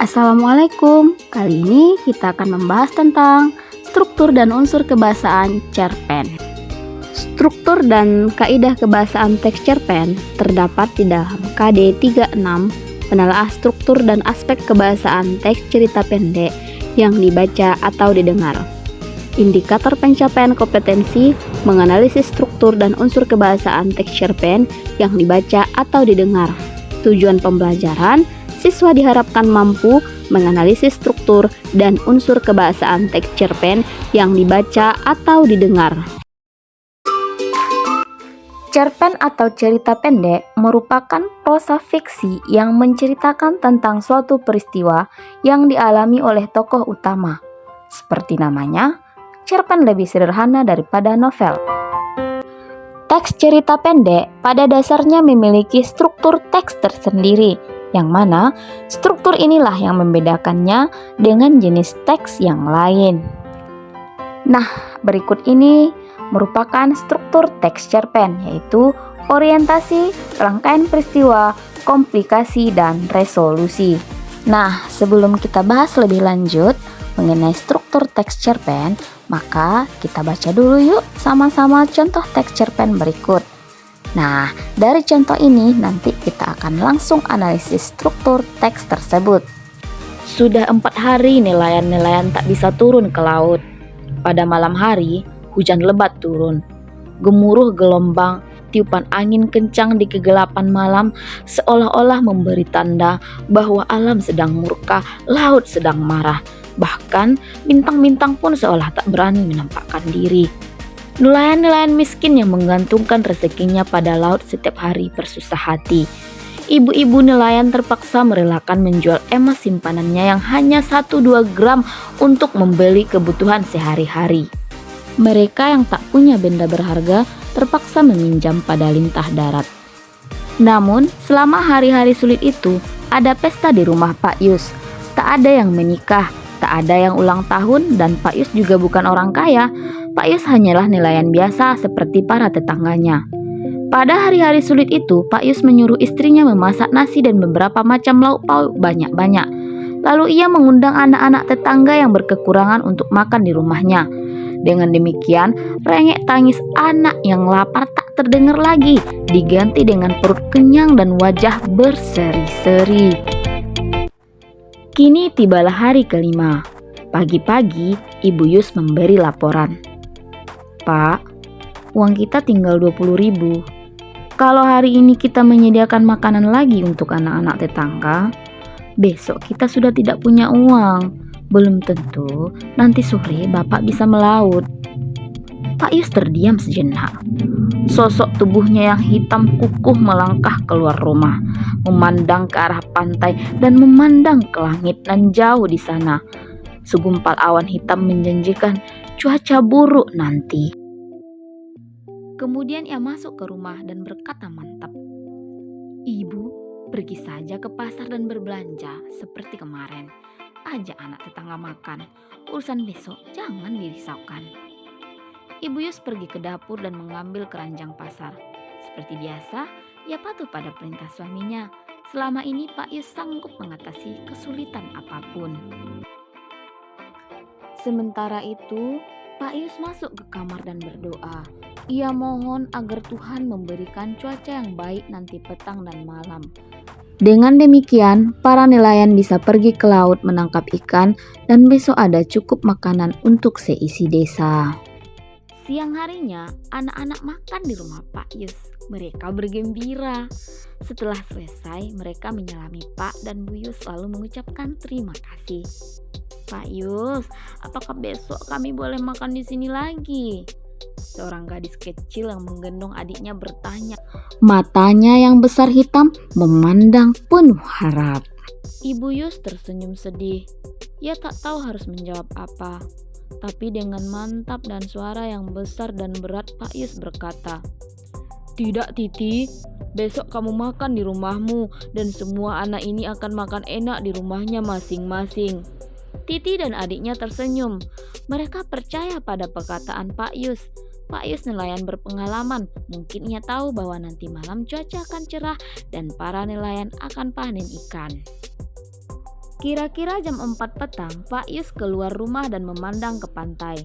Assalamualaikum. Kali ini kita akan membahas tentang struktur dan unsur kebahasaan cerpen. Struktur dan kaidah kebahasaan teks cerpen terdapat di dalam KD 36, penelaah struktur dan aspek kebahasaan teks cerita pendek yang dibaca atau didengar. Indikator pencapaian kompetensi menganalisis struktur dan unsur kebahasaan teks cerpen yang dibaca atau didengar. Tujuan pembelajaran, siswa diharapkan mampu menganalisis struktur dan unsur kebahasaan teks cerpen yang dibaca atau didengar. Cerpen atau cerita pendek merupakan prosa fiksi yang menceritakan tentang suatu peristiwa yang dialami oleh tokoh utama. Seperti namanya, cerpen lebih sederhana daripada novel. Teks cerita pendek pada dasarnya memiliki struktur teks tersendiri, yang mana struktur inilah yang membedakannya dengan jenis teks yang lain. Nah, berikut ini merupakan struktur teks cerpen, yaitu orientasi, rangkaian peristiwa, komplikasi, dan resolusi. Nah, sebelum kita bahas lebih lanjut mengenai struktur teks cerpen, maka kita baca dulu yuk sama-sama contoh teks cerpen berikut. Nah, dari contoh ini nanti kita akan langsung analisis struktur teks tersebut. Sudah 4 hari nelayan-nelayan tak bisa turun ke laut. Pada malam hari, hujan lebat turun. Gemuruh gelombang, tiupan angin kencang di kegelapan malam seolah-olah memberi tanda bahwa alam sedang murka, laut sedang marah. Bahkan bintang-bintang pun seolah tak berani menampakkan diri. Nelayan-nelayan miskin yang menggantungkan rezekinya pada laut setiap hari bersusah hati. Ibu-ibu nelayan terpaksa merelakan menjual emas simpanannya yang hanya 1-2 gram untuk membeli kebutuhan sehari-hari. Mereka yang tak punya benda berharga terpaksa meminjam pada lintah darat. Namun, selama hari-hari sulit itu, ada pesta di rumah Pak Yus. Tak ada yang menikah, tak ada yang ulang tahun, dan Pak Yus juga bukan orang kaya. Pak Yus hanyalah nelayan biasa seperti para tetangganya. Pada hari-hari sulit itu, Pak Yus menyuruh istrinya memasak nasi dan beberapa macam lauk pauk banyak-banyak. Lalu ia mengundang anak-anak tetangga yang berkekurangan untuk makan di rumahnya. Dengan demikian, rengek tangis anak yang lapar tak terdengar lagi, diganti dengan perut kenyang dan wajah berseri-seri. Kini tibalah hari kelima. Pagi-pagi, Ibu Yus memberi laporan. Pak, uang kita tinggal 20.000. Kalau hari ini kita menyediakan makanan lagi untuk anak-anak tetangga, besok kita sudah tidak punya uang. Belum tentu nanti sore Bapak bisa melaut. Pak Yus terdiam sejenak. Sosok tubuhnya yang hitam kukuh melangkah keluar rumah, memandang ke arah pantai dan memandang ke langit nan jauh di sana. Segumpal awan hitam menjanjikan cuaca buruk nanti. Kemudian ia masuk ke rumah dan berkata mantap, Ibu, pergi saja ke pasar dan berbelanja seperti kemarin. Ajak anak tetangga makan. Urusan besok jangan dirisaukan. Ibu Yus pergi ke dapur dan mengambil keranjang pasar. Seperti biasa, ia patuh pada perintah suaminya. Selama ini Pak Yus sanggup mengatasi kesulitan apapun. Sementara itu, Pak Yus masuk ke kamar dan berdoa. Ia mohon agar Tuhan memberikan cuaca yang baik nanti petang dan malam. Dengan demikian, para nelayan bisa pergi ke laut menangkap ikan dan besok ada cukup makanan untuk seisi desa. Siang harinya, anak-anak makan di rumah Pak Yus. Mereka bergembira. Setelah selesai, mereka menyalami Pak dan Bu Yus lalu mengucapkan terima kasih. Pak Yus, apakah besok kami boleh makan di sini lagi? Seorang gadis kecil yang menggendong adiknya bertanya. Matanya yang besar hitam memandang penuh harap. Ibu Yus tersenyum sedih. Ia tak tahu harus menjawab apa. Tapi dengan mantap dan suara yang besar dan berat, Pak Yus berkata, Tidak Titi, besok kamu makan di rumahmu dan semua anak ini akan makan enak di rumahnya masing-masing. Titi dan adiknya tersenyum. Mereka percaya pada perkataan Pak Yus. Pak Yus nelayan berpengalaman. Mungkin ia tahu bahwa nanti malam cuaca akan cerah dan para nelayan akan panen ikan. Kira-kira jam 4 petang, Pak Yus keluar rumah dan memandang ke pantai.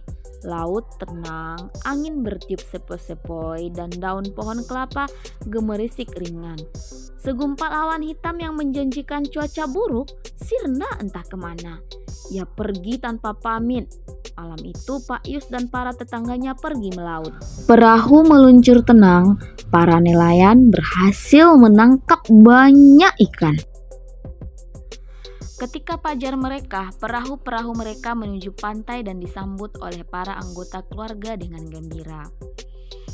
Laut tenang, angin bertiup sepoi-sepoi, dan daun pohon kelapa gemerisik ringan. Segumpal awan hitam yang menjanjikan cuaca buruk sirna entah kemana. Ia pergi tanpa pamit. Malam itu Pak Yus dan para tetangganya pergi melaut. Perahu meluncur tenang, para nelayan berhasil menangkap banyak ikan. Ketika fajar mereka, perahu-perahu mereka menuju pantai dan disambut oleh para anggota keluarga dengan gembira.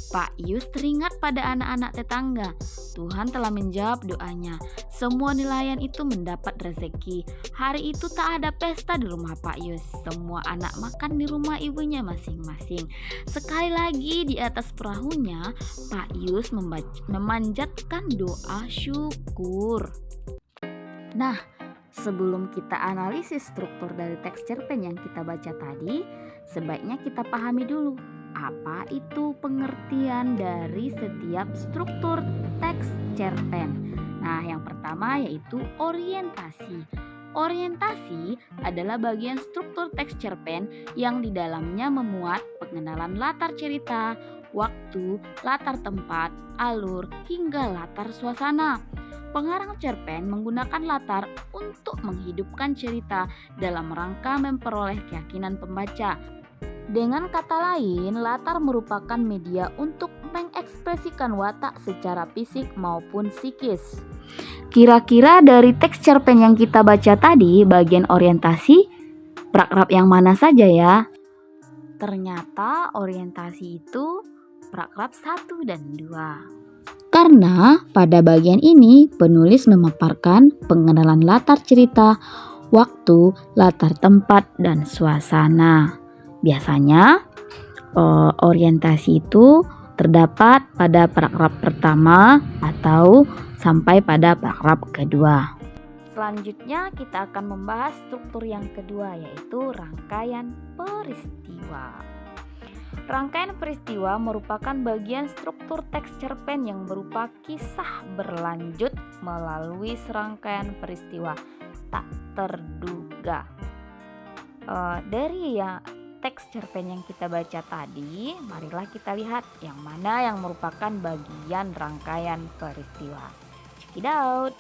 Pak Yus teringat pada anak-anak tetangga. Tuhan telah menjawab doanya. Semua nelayan itu mendapat rezeki. Hari itu tak ada pesta di rumah Pak Yus. Semua anak makan di rumah ibunya masing-masing. Sekali lagi di atas perahunya, Pak Yus memanjatkan doa syukur. Nah, sebelum kita analisis struktur dari teks cerpen yang kita baca tadi, sebaiknya kita pahami dulu apa itu pengertian dari setiap struktur teks cerpen. Nah, yang pertama yaitu orientasi. Orientasi adalah bagian struktur teks cerpen yang di dalamnya memuat pengenalan latar cerita, waktu, latar tempat, alur, hingga latar suasana. Pengarang cerpen menggunakan latar untuk menghidupkan cerita dalam rangka memperoleh keyakinan pembaca. Dengan kata lain, latar merupakan media untuk mengekspresikan watak secara fisik maupun psikis. Kira-kira dari teks cerpen yang kita baca tadi, bagian orientasi, paragraf yang mana saja ya? Ternyata orientasi itu paragraf 1 dan 2. Karena pada bagian ini penulis memaparkan pengenalan latar cerita, waktu, latar tempat, dan suasana. Biasanya orientasi itu terdapat pada paragraf pertama atau sampai pada paragraf kedua. Selanjutnya kita akan membahas struktur yang kedua, yaitu rangkaian peristiwa. Rangkaian peristiwa merupakan bagian struktur teks cerpen yang berupa kisah berlanjut melalui serangkaian peristiwa tak terduga. Dari teks cerpen yang kita baca tadi, marilah kita lihat yang mana yang merupakan bagian rangkaian peristiwa. Check it out.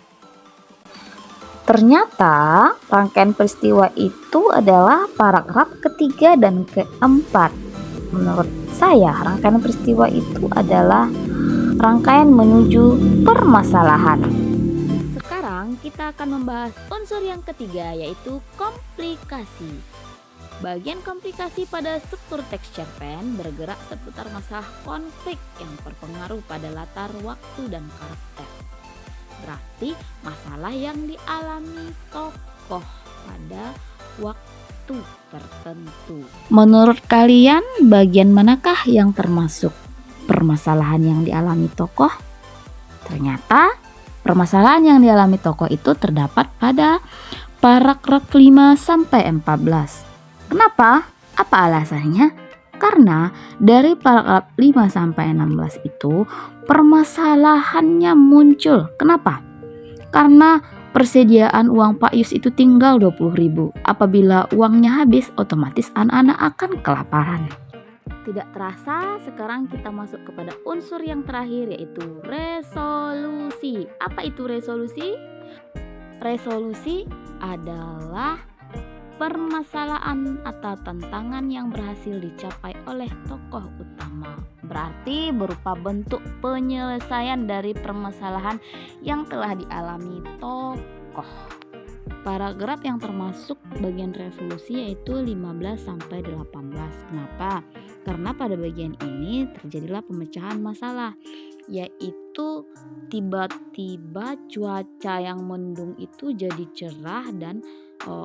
Ternyata rangkaian peristiwa itu adalah paragraf ketiga dan keempat. Menurut saya, rangkaian peristiwa itu adalah rangkaian menuju permasalahan. Sekarang kita akan membahas unsur yang ketiga, yaitu komplikasi. Bagian komplikasi pada struktur teks cerpen bergerak seputar masalah konflik yang berpengaruh pada latar, waktu, dan karakter. Berarti masalah yang dialami tokoh pada waktu tertentu. Menurut kalian, bagian manakah yang termasuk permasalahan yang dialami tokoh? Ternyata permasalahan yang dialami tokoh itu terdapat pada paragraf 5 sampai 14. Kenapa? Apa alasannya? Karena dari paragraf 5 sampai 16 itu permasalahannya muncul. Kenapa? Karena persediaan uang Pak Yus itu tinggal 20.000. Apabila uangnya habis, otomatis anak-anak akan kelaparan. Tidak terasa, sekarang kita masuk kepada unsur yang terakhir, yaitu resolusi. Apa itu resolusi? Resolusi adalah permasalahan atau tantangan yang berhasil dicapai oleh tokoh utama. Berarti berupa bentuk penyelesaian dari permasalahan yang telah dialami tokoh. Paragraf yang termasuk bagian resolusi yaitu 15 sampai 18. Kenapa? Karena pada bagian ini terjadilah pemecahan masalah, yaitu tiba-tiba cuaca yang mendung itu jadi cerah dan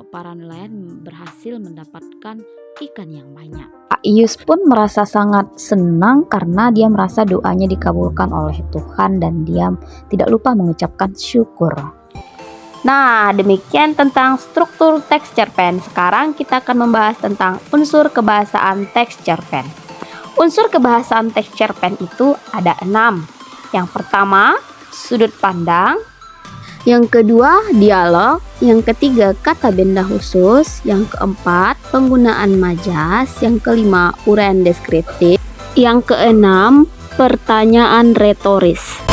para nelayan berhasil mendapatkan ikan yang banyak. Pak Yus pun merasa sangat senang karena dia merasa doanya dikabulkan oleh Tuhan dan dia tidak lupa mengucapkan syukur. Nah, demikian tentang struktur teks cerpen. Sekarang kita akan membahas tentang unsur kebahasaan teks cerpen. Unsur kebahasaan teks cerpen itu ada 6. Yang pertama, sudut pandang. Yang kedua, dialog. Yang ketiga, kata benda khusus. Yang keempat, penggunaan majas. Yang kelima, uraian deskriptif. Yang keenam, pertanyaan retoris.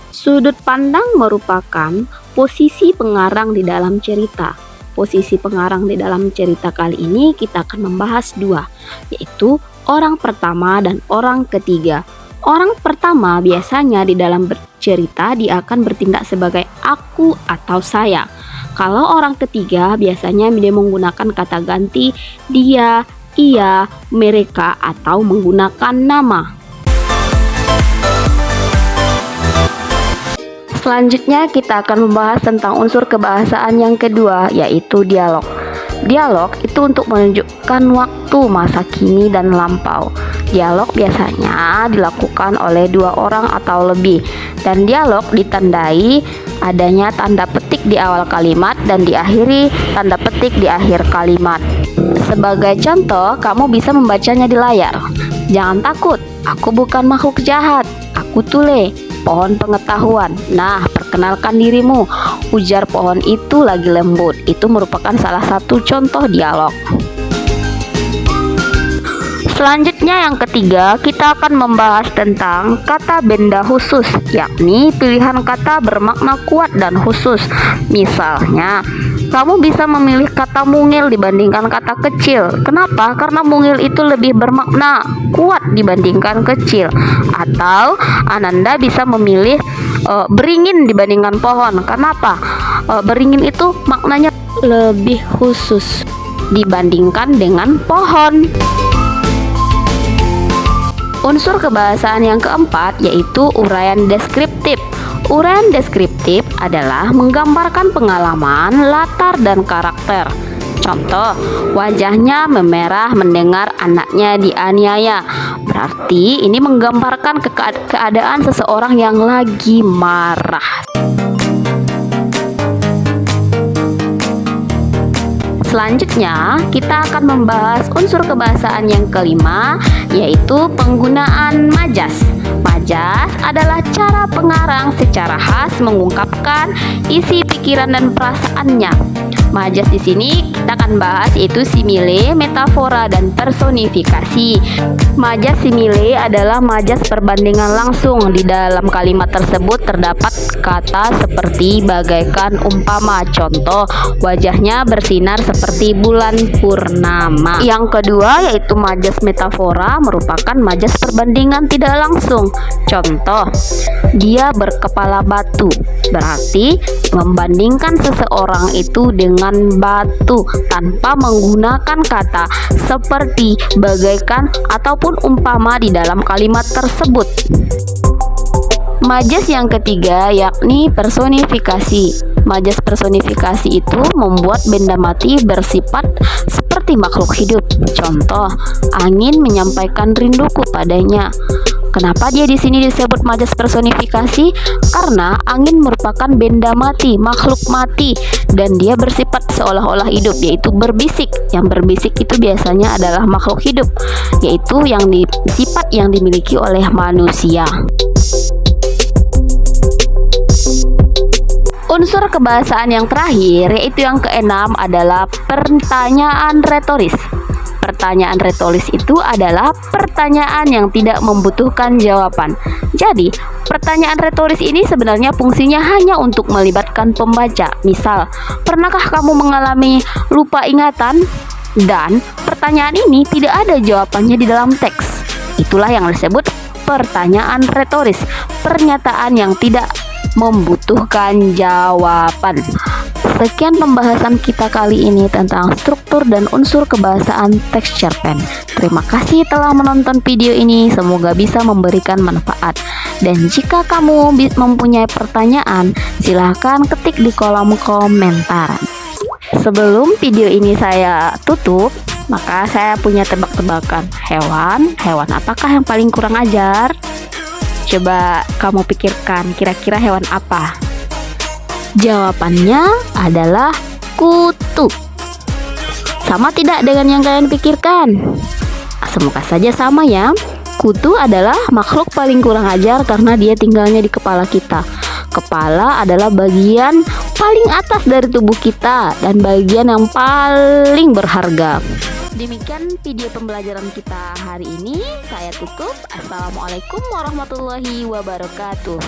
Sudut pandang merupakan posisi pengarang di dalam cerita. Posisi pengarang di dalam cerita kali ini kita akan membahas dua, yaitu orang pertama dan orang ketiga. Orang pertama biasanya di dalam bercerita dia akan bertindak sebagai aku atau saya. Kalau orang ketiga biasanya dia menggunakan kata ganti dia, ia, mereka, atau menggunakan nama. Selanjutnya kita akan membahas tentang unsur kebahasaan yang kedua, yaitu dialog. Dialog itu untuk menunjukkan waktu, masa kini, dan lampau. Dialog biasanya dilakukan oleh dua orang atau lebih, dan dialog ditandai adanya tanda petik di awal kalimat dan diakhiri tanda petik di akhir kalimat. Sebagai contoh, kamu bisa membacanya di layar. Jangan takut, aku bukan makhluk jahat, aku Tule, pohon pengetahuan. Nah, perkenalkan dirimu, ujar pohon itu lagi lembut. Itu merupakan salah satu contoh dialog. Selanjutnya yang ketiga, kita akan membahas tentang kata benda khusus, yakni pilihan kata bermakna kuat dan khusus. Misalnya, kamu bisa memilih kata mungil dibandingkan kata kecil. Kenapa? Karena mungil itu lebih bermakna kuat dibandingkan kecil. Atau Ananda bisa memilih beringin dibandingkan pohon. Kenapa? Beringin itu maknanya lebih khusus dibandingkan dengan pohon. Unsur kebahasaan yang keempat yaitu uraian deskriptif. Uraian deskriptif adalah menggambarkan pengalaman, latar, dan karakter. Contoh, wajahnya memerah mendengar anaknya dianiaya. Berarti ini menggambarkan keadaan seseorang yang lagi marah. Selanjutnya, kita akan membahas unsur kebahasaan yang kelima, yaitu penggunaan majas. Majas adalah cara pengarang secara khas mengungkapkan isi pikiran dan perasaannya. Majas di sini kita akan bahas yaitu simile, metafora, dan personifikasi. Majas simile adalah majas perbandingan langsung. Di dalam kalimat tersebut terdapat kata seperti bagaikan umpama. Contoh, wajahnya bersinar seperti bulan purnama. Yang kedua yaitu majas metafora, merupakan majas perbandingan tidak langsung. Contoh, dia berkepala batu. Berarti membandingkan seseorang itu dengan batu tanpa menggunakan kata seperti, bagaikan, ataupun umpama di dalam kalimat tersebut. Majas yang ketiga yakni personifikasi. Majas personifikasi itu membuat benda mati bersifat seperti makhluk hidup. Contoh, angin menyampaikan rinduku padanya. Kenapa dia di sini disebut majas personifikasi? Karena angin merupakan benda mati, makhluk mati, dan dia bersifat seolah-olah hidup, yaitu berbisik. Yang berbisik itu biasanya adalah makhluk hidup, yaitu sifat yang dimiliki oleh manusia. Unsur kebahasaan yang terakhir, yaitu yang keenam, adalah pertanyaan retoris. Pertanyaan retoris itu adalah pertanyaan yang tidak membutuhkan jawaban. Jadi, pertanyaan retoris ini sebenarnya fungsinya hanya untuk melibatkan pembaca. Misal, pernahkah kamu mengalami lupa ingatan? Dan pertanyaan ini tidak ada jawabannya di dalam teks. Itulah yang disebut pertanyaan retoris, pernyataan yang tidak membutuhkan jawaban. Sekian pembahasan kita kali ini tentang struktur dan unsur kebahasaan teks cerpen. Terima kasih telah menonton video ini, semoga bisa memberikan manfaat. Dan jika kamu mempunyai pertanyaan, silahkan ketik di kolom komentar. Sebelum video ini saya tutup, maka saya punya tebak-tebakan. Hewan apakah yang paling kurang ajar? Coba kamu pikirkan, kira-kira hewan apa? Jawabannya adalah kutu. Sama tidak dengan yang kalian pikirkan? Semoga saja sama ya. Kutu adalah makhluk paling kurang ajar karena dia tinggalnya di kepala kita. Kepala adalah bagian paling atas dari tubuh kita dan bagian yang paling berharga. Demikian video pembelajaran kita hari ini. Saya tutup. Assalamualaikum warahmatullahi wabarakatuh.